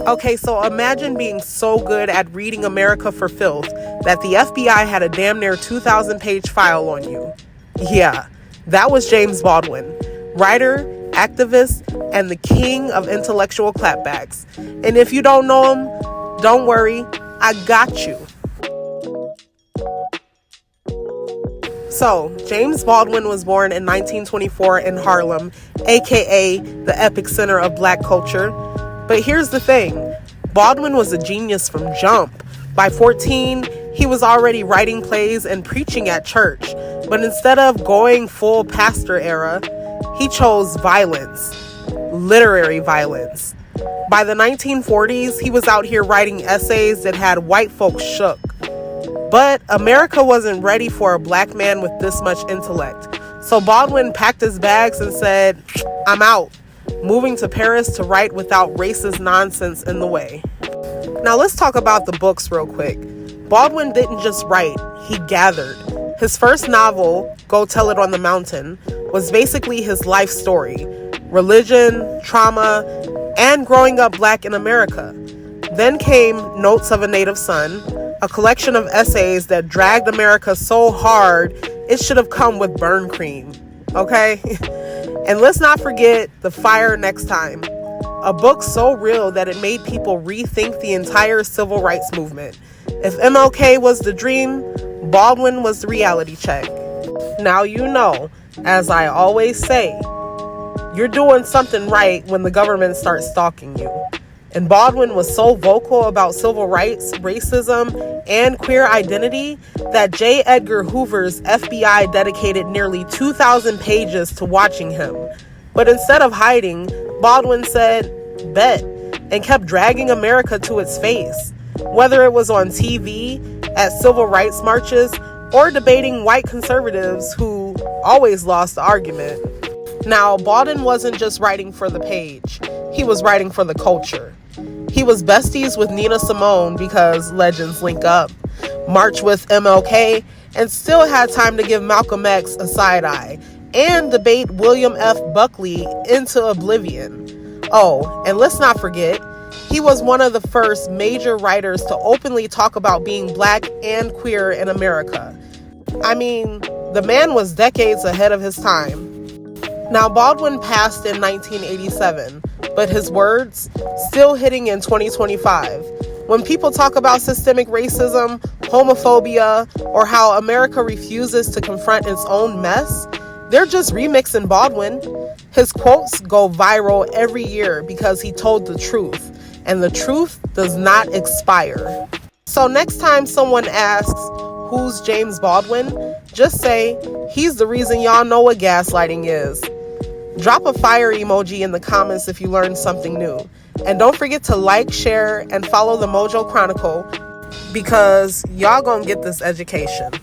Okay, so imagine being so good at reading America for filth that the FBI had a damn near 2,000-page file on you. Yeah, that was James Baldwin, writer, activist, and the king of intellectual clapbacks. And if you don't know him, don't worry, I got you. So, James Baldwin was born in 1924 in Harlem, aka the epicenter of black culture. But here's the thing, Baldwin was a genius from jump. By 14, he was already writing plays and preaching at church. But instead of going full pastor era, he chose violence, literary violence. By the 1940s, he was out here writing essays that had white folks shook. But America wasn't ready for a black man with this much intellect. So Baldwin packed his bags and said, I'm out, moving to Paris to write without racist nonsense in the way. Now let's talk about the books real quick. Baldwin didn't just write, he gathered. His first novel, Go Tell It on the Mountain, was basically his life story, religion, trauma, and growing up black in America. Then came Notes of a Native Son, a collection of essays that dragged America so hard it should have come with burn cream, okay? And let's not forget The Fire Next Time, a book so real that it made people rethink the entire civil rights movement. If MLK was the dream, Baldwin was the reality check. Now you know, as I always say, you're doing something right when the government starts stalking you. And Baldwin was so vocal about civil rights, racism, and queer identity that J. Edgar Hoover's FBI dedicated nearly 2,000 pages to watching him. But instead of hiding, Baldwin said, bet, and kept dragging America to its face. Whether it was on TV, at civil rights marches, or debating white conservatives who always lost the argument. Now, Baldwin wasn't just writing for the page. He was writing for the culture. He was besties with Nina Simone because legends link up, marched with MLK, and still had time to give Malcolm X a side eye and debate William F. Buckley into oblivion. Oh, and let's not forget, he was one of the first major writers to openly talk about being black and queer in America. I mean, the man was decades ahead of his time. Now, Baldwin passed in 1987, but his words still hitting in 2025. When people talk about systemic racism, homophobia, or how America refuses to confront its own mess, they're just remixing Baldwin. His quotes go viral every year because he told the truth, and the truth does not expire. So next time someone asks, who's James Baldwin? Just say, he's the reason y'all know what gaslighting is. Drop a fire emoji in the comments if you learned something new. And don't forget to like, share, and follow the Mojo Chronicle because y'all gonna get this education.